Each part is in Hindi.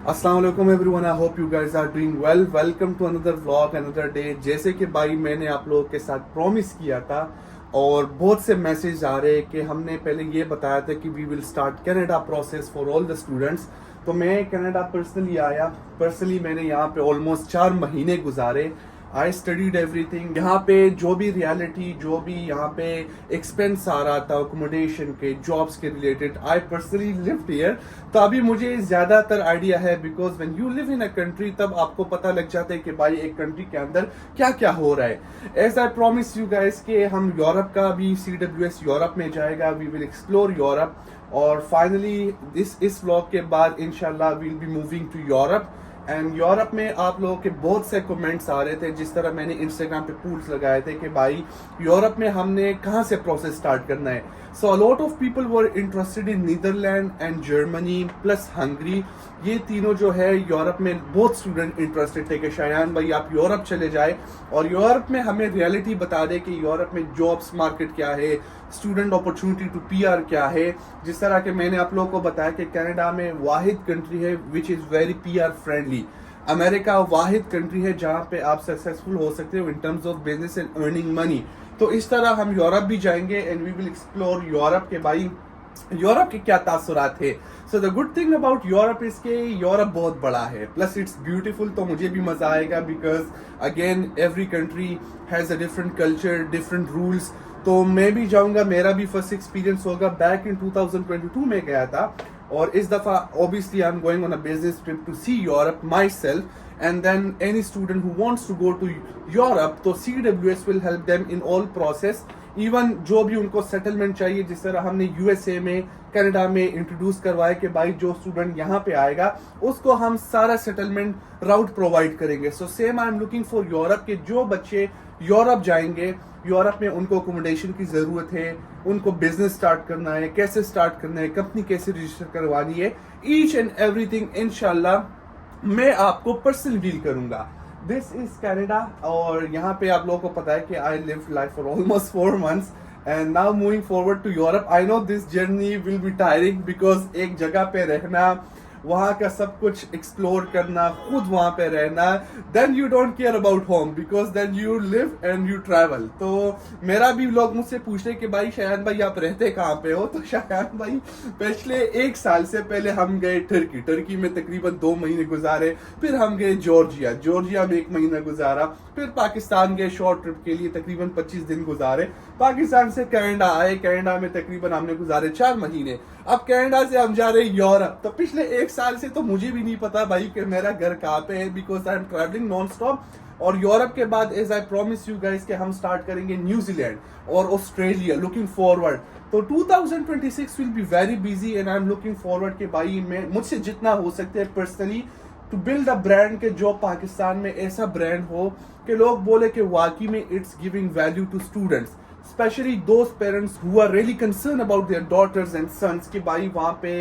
अस्सलाम वालेकुम everyone, I hope you guys are doing well. Welcome to another vlog, another day. जैसे कि भाई मैंने आप लोगों के साथ प्रॉमिस किया था और बहुत से मैसेज आ रहे कि हमने पहले ये बताया था कि we will start Canada process for all the students. तो मैं कनाडा पर्सनली आया। पर्सनली मैंने यहाँ पे ऑलमोस्ट 4 महीने गुजारे। I studied everything. यहाँ पे जो भी रियलिटी, जो भी यहाँ पे एक्सपेंस आ रहा था अकोमोडेशन के, जॉब्स के related, I personally lived here. तो अभी मुझे ज्यादातर आइडिया है, because when you live in a country तब आपको पता लग जाता है कि भाई एक कंट्री के अंदर क्या क्या हो रहा है। As I promise you guys कि हम यूरोप का भी, CWS यूरोप में जाएगा, वी विल एक्सप्लोर यूरोप। और फाइनली इस व्लॉग के बाद इंशाल्लाह we'll be moving to Europe. And Europe में आप लोगों के बहुत से कमेंट्स आ रहे थे, जिस तरह मैंने इंस्टाग्राम पे पोल्स लगाए थे कि भाई यूरोप में हमने कहाँ से प्रोसेस स्टार्ट करना है। So a lot of people were interested in Netherland and Germany plus Hungary. ये तीनों जो है यूरोप में बहुत स्टूडेंट इंटरेस्टेड थे कि शायान भाई आप यूरोप चले जाए और यूरोप में हमें रियलिटी बता दे कि यूरोप में जॉब्स मार्केट क्या है, स्टूडेंट अपॉर्चुनिटी टू PR क्या है। जिस तरह के मैंने आप लोगों को बताया कि कनाडा में वाहिद कंट्री है which is very PR friendly. America वाहिद कंट्री है जहां पे आप सक्सेसफुल हो सकते हो in terms of business and earning money. तो इस तरह हम यूरोप भी जाएंगे and we will explore Europe के भाई यूरोप के क्या तासुरात थे। So the good thing about Europe is के यूरोप बहुत बड़ा है, प्लस इट्स ब्यूटीफुल। तो मुझे भी मजा आएगा because again every country has a different culture, different rules. तो मैं भी जाऊंगा, मेरा भी फर्स्ट एक्सपीरियंस होगा। बैक इन 2022 में गया था और इस दफा obviously I am going on a business trip to see Europe myself. And then any student who wants to go to Europe, तो CWS will help them in all process. Even जो भी उनको सेटलमेंट चाहिए, जिस तरह हमने USA में, कनाडा में इंट्रोड्यूस करवाया कि भाई जो स्टूडेंट यहाँ पे आएगा उसको हम सारा सेटलमेंट राउट प्रोवाइड करेंगे। So same I am looking for Europe के जो बच्चे यूरोप जाएंगे, यूरोप में उनको अकोमोडेशन की जरूरत है, उनको बिजनेस स्टार्ट करना है, कैसे स्टार्ट करना है, कंपनी कैसे रजिस्टर करवानी है, ईच एंड एवरीथिंग इंशाल्लाह मैं आपको पर्सनली डील करूंगा। दिस इज कनाडा और यहाँ पे आप लोगों को पता है कि I live life for almost 4 months and now moving forward to Europe. I know this journey will be tiring because एक जगह पे रहना, वहां का सब कुछ एक्सप्लोर करना, खुद वहां पे रहना, then you don't care about home because then you live and you travel. तो मेरा भी लोग मुझसे पूछते कि भाई शायान भाई आप रहते कहाँ पे हो। तो शायान भाई पिछले 1 साल से पहले हम गए टर्की में तकरीबन 2 महीने गुजारे। फिर हम गए जॉर्जिया में 1 महीना गुजारा। फिर पाकिस्तान गए शॉर्ट ट्रिप के लिए, तकरीबन 25 दिन गुजारे। पाकिस्तान से कनाडा आए, कनाडा में तकरीबन हमने गुजारे 4 महीने। अब कनाडा से हम जा रहे हैं यूरोप। तो पिछले 1 साल से तो मुझे भी नहीं पता भाई कि मेरा घर कहाँ पे है, because I am travelling non stop. और यूरोप के बाद as I promise you guys कि हम स्टार्ट करेंगे न्यूजीलैंड और ऑस्ट्रेलिया। Looking forward. तो 2026 will be very busy and I am looking forward कि भाई मैं मुझसे जितना हो सकता है personally to build a brand के जो पाकिस्तान में ऐसा ब्रांड हो कि लोग बोले कि वाकई में it's giving value to students, specially those parents who are really concern about their daughters and sons कि भाई वहाँ पे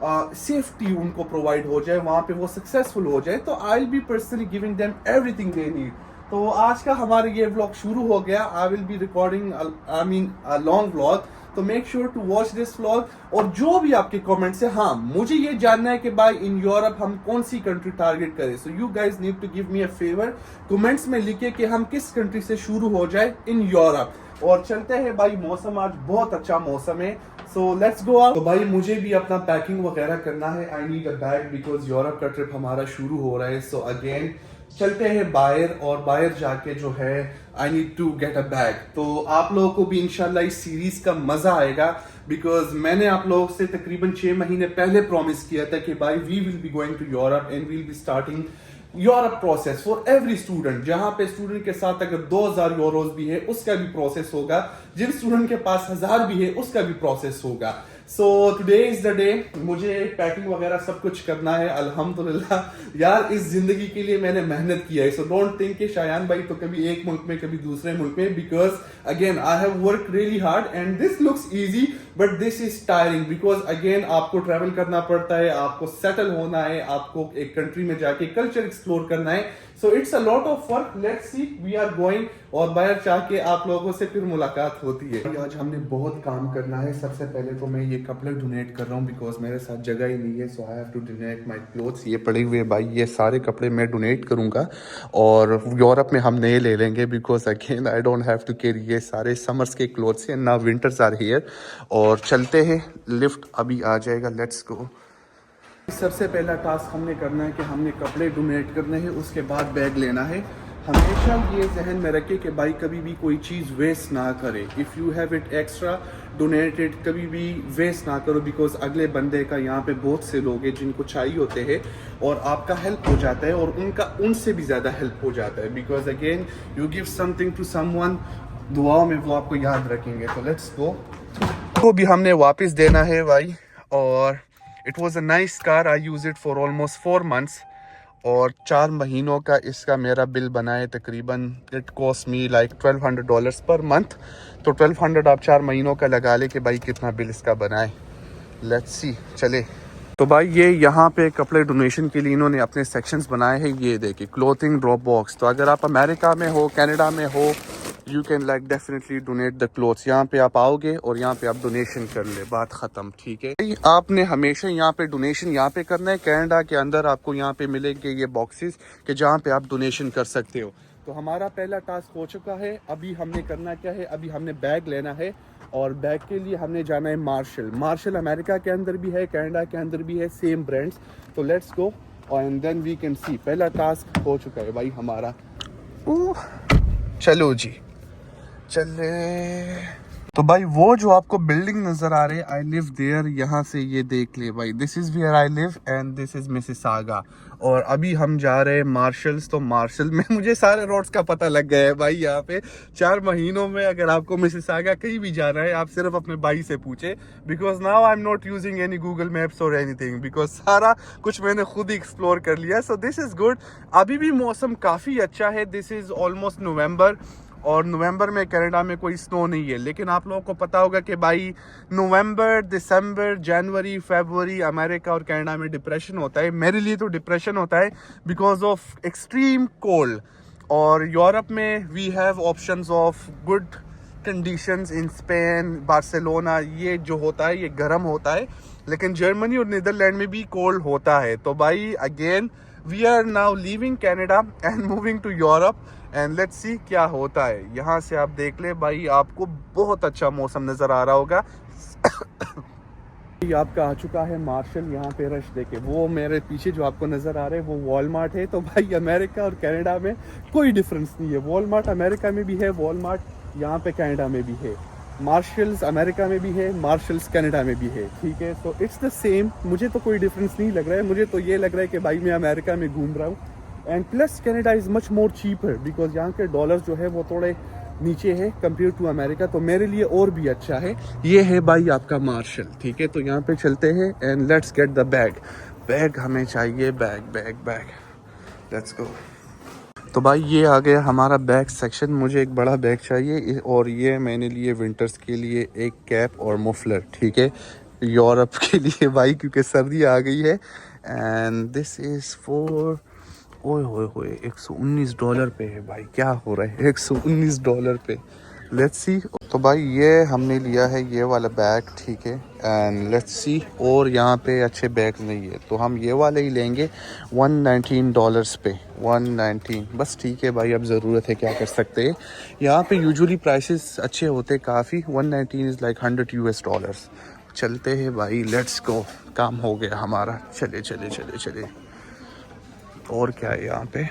सेफ्टी उनको प्रोवाइड हो जाए, वहाँ पे वो सक्सेसफुल हो जाए। तो I will be personally giving them everything they need. तो आज का हमारा ये व्लॉग शुरू हो गया। I will be recording a long vlog, तो make sure to watch this vlog. और जो भी आपके कमेंट्स है, हाँ मुझे ये जानना है कि भाई इन यूरोप हम कौन सी कंट्री टारगेट करें। So you guys need to give me a favour, comments में लिखे कि हम किस कंट्री से शुरू हो जाए इन यूरोप। और चलते हैं भाई, मौसम आज बहुत अच्छा मौसम है। So let's go out. तो भाई मुझे भी अपना पैकिंग वगैरह करना है। I need a bag because Europe का ट्रिप हमारा शुरू हो रहा है। सो अगेन चलते हैं बाहर और बाहर जाके जो है I need to get a bag. तो आप लोगों को भी इंशाल्लाह इस सीरीज का मजा आएगा बिकॉज मैंने आप लोगों से तकरीबन 6 महीने पहले प्रॉमिस किया था कि भाई we will be going to Europe and we'll be starting Europe process for every student. जहां पे स्टूडेंट के साथ अगर 2000 यूरोज भी है उसका भी प्रोसेस होगा, जिन स्टूडेंट के पास 1000 भी है उसका भी प्रोसेस होगा। So today is the day. मुझे पैकिंग वगैरह सब कुछ करना है अल्हम्दुलिल्लाह। यार इस जिंदगी के लिए मैंने मेहनत किया है। सो डोंट थिंक कि शायान भाई तो कभी एक मुल्क में कभी दूसरे मुल्क में, because again I have work really hard and this looks easy but this is tiring because again आपको ट्रैवल करना पड़ता है, आपको सेटल होना है, आपको एक कंट्री में जाके कल्चर एक्सप्लोर करना है। So it's a lot of work. Let's see we are going. और बाहर जाके आप लोगों से फिर मुलाकात होती है। आज हमने बहुत काम करना है। सबसे पहले तो मैं ये कपड़े डोनेट कर रहा हूँ बिकॉज मेरे साथ जगह ही नहीं है, so I have to donate my clothes. ये पड़े हुए भाई, ये सारे कपड़े मैं डोनेट करूँगा और यूरोप में हम नए ले लेंगे because again I don't have to carry ये सारे समर्स के क्लोथ्स हैं ना, विंटर्स आर हियर। और चलते हैं, लिफ्ट अभी आ जाएगा, लेट्स गो। सबसे पहला टास्क हमने करना है कि हमने कपड़े डोनेट करने हैं, उसके बाद बैग लेना है। हमेशा ये जहन में रखे कि भाई कभी भी कोई चीज़ वेस्ट ना करे। If you have it extra, donate it, कभी भी वेस्ट ना करो बिकॉज अगले बंदे का यहाँ पे बहुत से लोग हैं जिनको चाहिए होते हैं और आपका हेल्प हो जाता है और उनका उनसे भी ज़्यादा हेल्प हो जाता है because again you give something to someone, दुआओं में वो आपको याद रखेंगे। तो लेट्स गो। तो भी हमने वापस देना है भाई, और it was a nice car, I use it for almost 4 months और 4 महीनों का इसका मेरा बिल बना है तकरीबन। It cost me like $1200 per month. तो 1200 आप 4 महीनों का लगा ले कि भाई कितना बिल इसका बना है। लेट्स सी, चले। तो भाई ये यहाँ पे कपड़े डोनेशन के लिए इन्होंने अपने सेक्शंस बनाए हैं। ये देखिए, क्लोथिंग ड्रॉप बॉक्स। तो अगर आप अमेरिका में हो, कनाडा में हो, you can like definitely donate the clothes. यहाँ पे आप आओगे और यहाँ पे आप डोनेशन कर ले, बात ख़त्म, ठीक है। आपने हमेशा यहाँ पे डोनेशन यहाँ पे करना है। कनाडा के अंदर आपको यहाँ पे मिलेंगे ये बॉक्सेस कि जहाँ पे आप डोनेशन कर सकते हो। तो हमारा पहला टास्क हो चुका है। अभी हमने करना क्या है, अभी हमने बैग लेना है और बैग के लिए हमने जाना है मार्शल। मार्शल अमेरिका के अंदर भी है, कनाडा के अंदर भी है, सेम ब्रांड्स। तो let's go and then we can see. पहला टास्क हो चुका है भाई हमारा। चलो जी, चले। तो भाई वो जो आपको बिल्डिंग नजर आ रही है, आई लिव देयर, यहाँ से ये देख ले भाई, this is where I live and this is Mississauga. और अभी हम जा रहे हैं मार्शल्स। तो मार्शल में मुझे सारे रोड्स का पता लग गया है भाई। यहाँ पे 4 महीनों में अगर आपको मिसिसागा कहीं भी जाना है, आप सिर्फ अपने भाई से पूछे because now I am not using any Google maps और एनीथिंग बिकॉज सारा कुछ मैंने खुद ही एक्सप्लोर कर लिया। So this is good. अभी भी मौसम काफ़ी अच्छा है। दिस इज ऑलमोस्ट नवंबर और नवंबर में कनाडा में कोई स्नो नहीं है, लेकिन आप लोगों को पता होगा कि भाई नवंबर, दिसंबर, जनवरी, फरवरी अमेरिका और कनाडा में डिप्रेशन होता है। मेरे लिए तो डिप्रेशन होता है बिकॉज ऑफ एक्सट्रीम कोल्ड। और यूरोप में we have options of good conditions in Spain, Barcelona. ये जो होता है ये गर्म होता है, लेकिन जर्मनी और नीदरलैंड में भी कोल्ड होता है। तो भाई again we are now leaving Canada and moving to Europe and let's see क्या होता है। यहाँ से आप देख ले भाई, आपको बहुत अच्छा मौसम नज़र आ रहा होगा। आपका आ चुका है मार्शल। यहाँ पे रश देखे, वो मेरे पीछे जो आपको नज़र आ रहे हैं वो वॉलमार्ट है। तो भाई अमेरिका और कनाडा में कोई डिफरेंस नहीं है। वॉलमार्ट अमेरिका में भी है, वॉलमार्ट यहाँ पे कनाडा में भी है। मार्शल्स अमेरिका में भी है, मार्शल्स कनाडा में भी है, ठीक है। तो इट्स द सेम। मुझे तो कोई डिफरेंस नहीं लग रहा है। मुझे तो ये लग रहा है कि भाई मैं अमेरिका में घूम रहा हूँ। And plus Canada is much more cheaper because यहाँ के डॉलर जो है वो थोड़े नीचे है कंपेयर टू अमेरिका। तो मेरे लिए और भी अच्छा है। ये है भाई आपका मार्शल, ठीक है। तो यहाँ पे चलते हैं and let's get the bag. Bag हमें चाहिए, bag bag bag, let's go. तो भाई ये आ गया हमारा बैग सेक्शन। मुझे एक बड़ा बैग चाहिए और ये मैंने लिए विंटर्स के लिए एक कैप और मफलर, ठीक है, यूरोप के लिए भाई क्योंकि सर्दी आ गई है। एंड दिस इज़ फॉर, ओए होए होए, $119 पे है भाई। क्या हो रहा है $119 पे। Let's see. तो भाई ये हमने लिया है ये वाला बैग, ठीक है। एंड लेट्स सी, और यहाँ पे अच्छे बैग नहीं है तो हम ये वाले ही लेंगे $119 पे। 119 बस, ठीक है भाई, अब ज़रूरत है, क्या कर सकते हैं। यहाँ पे यूजुअली प्राइसेस अच्छे होते काफ़ी। 119 इज़ लाइक $100 चलते हैं भाई, लेट्स गो। काम हो गया हमारा, चले चले चले चले। और क्या है यहाँ पे,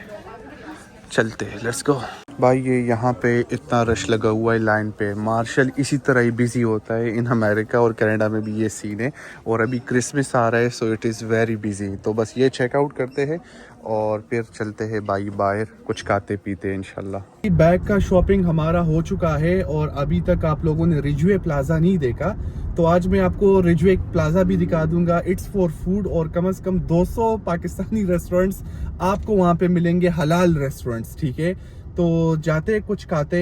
चलते हैं, लेट्स गो। भाई ये यहाँ पे इतना रश लगा हुआ है लाइन पे। मार्शल इसी तरह ही बिजी होता है इन अमेरिका और कनाडा में भी ये सीन है। और अभी क्रिसमस आ रहा है, so it is very busy. तो बस ये चेकआउट करते हैं और फिर चलते हैं भाई बाहर, कुछ खाते पीते इंशाल्लाह। बैग का शॉपिंग हमारा हो चुका है और अभी तक आप लोगों ने रिजवे प्लाजा नहीं देखा, तो आज मैं आपको रिजवे प्लाजा भी दिखा दूंगा। इट्स फॉर फूड और कम से कम 200 पाकिस्तानी रेस्टोरेंट्स आपको वहाँ पे मिलेंगे, हलाल रेस्टोरेंट्स, ठीक है। तो जाते कुछ खाते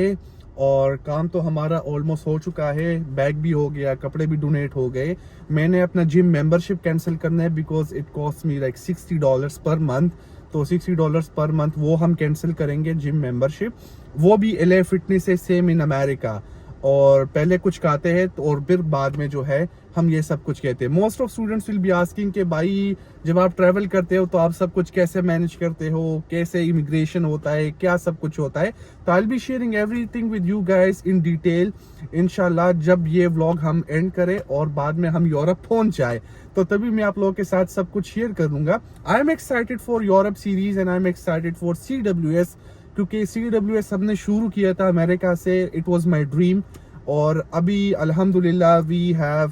और काम तो हमारा ऑलमोस्ट हो चुका है। बैग भी हो गया, कपड़े भी डोनेट हो गए। मैंने अपना जिम मेंबरशिप कैंसिल करना है because it cost me like $60 per month. तो $60 पर मंथ वो हम कैंसिल करेंगे जिम मेंबरशिप, वो भी LA फिटनेस से सेम इन अमेरिका। और पहले कुछ खाते हैं तो और फिर बाद में जो है हम ये सब कुछ कहते हैं। Most of students will be asking कि भाई जब आप ट्रैवल करते हो तो आप सब कुछ कैसे मैनेज करते हो, कैसे इमिग्रेशन होता है, क्या सब कुछ होता है। तो I will be sharing everything with you guys in detail इंशाल्लाह जब ये व्लॉग हम एंड करें और बाद में हम यूरोप पहुंच जाए तो तभी मैं आप लोगों के साथ सब कुछ शेयर करूंगा। I am excited for Europe series and I am excited for CWS, क्योंकि CWS हमने शुरू किया था अमेरिका से, इट वाज माय ड्रीम। और अभी अल्हम्दुलिल्लाह we have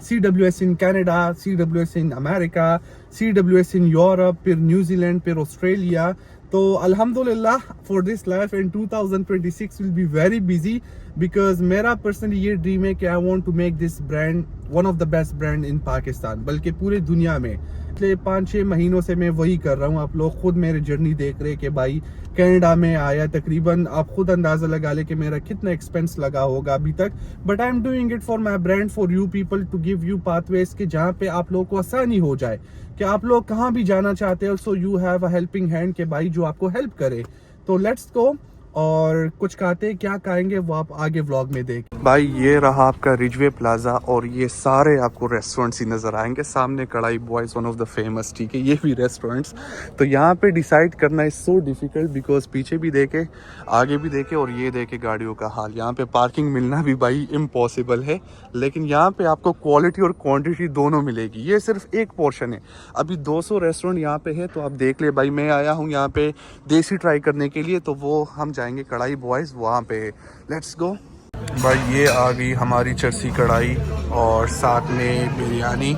CWS in Canada, CWS in America, CWS in Europe, फिर न्यूजीलैंड, फिर ऑस्ट्रेलिया। तो अल्हम्दुलिल्लाह for this life in 2026 will be very busy, because मेरा पर्सनली ये ड्रीम है कि I want to make this brand one of the best brand in Pakistan, बल्कि पूरे दुनिया में। पिछले 5-6 महीनों से मैं वही कर रहा हूँ। आप लोग खुद मेरी जर्नी देख रहे हैं कि भाई कनाडा में आया, तकरीबन आप खुद अंदाजा लगा ले कि मेरा कितना एक्सपेंस लगा होगा अभी तक। But I am doing it for my brand, for you people, to give you pathways के जहाँ पे आप लोगों को आसानी हो जाए कि आप लोग कहाँ भी जाना चाहते हो, so you have a helping hand के भाई जो आपको हेल्प करे। तो लेट्स गो, और कुछ खाते क्या खाएंगे वो आप आगे व्लॉग में देख। भाई ये रहा आपका रिजवे प्लाजा, और ये सारे आपको रेस्टोरेंट्स ही नज़र आएंगे। सामने कढ़ाई boys one of the famous, ठीक है, ये भी रेस्टोरेंट्स। तो यहाँ पे डिसाइड करना इज सो डिफिकल्ट, बिकॉज पीछे भी देखे, आगे भी देखे, और ये देखे गाड़ियों का हाल। यहाँ पे पार्किंग मिलना भी भाई इम्पॉसिबल है, लेकिन यहाँ पे आपको क्वालिटी और क्वान्टिटी दोनों मिलेगी। ये सिर्फ एक पोर्शन है, अभी 200 रेस्टोरेंट यहाँ पे है। तो आप देख ले भाई, मैं आया हूँ यहाँ पे देसी ट्राई करने के लिए, तो वो हम जाएंगे कढ़ाई बॉयज, वहाँ पे। लेट्स गो भाई। ये आ गई हमारी चरसी कढ़ाई और साथ में बिरयानी।